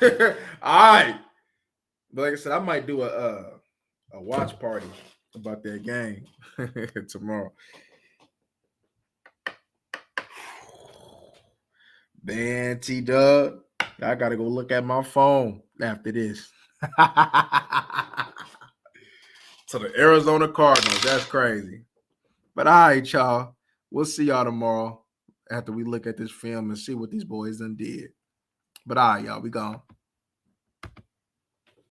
All right. But like I said, I might do a watch party about that game tomorrow. Man, T-Dub, I got to go look at my phone after this. To the Arizona Cardinals. That's crazy. But all right, y'all. We'll see y'all tomorrow after we look at this film and see what these boys done did. But all right, y'all. We gone.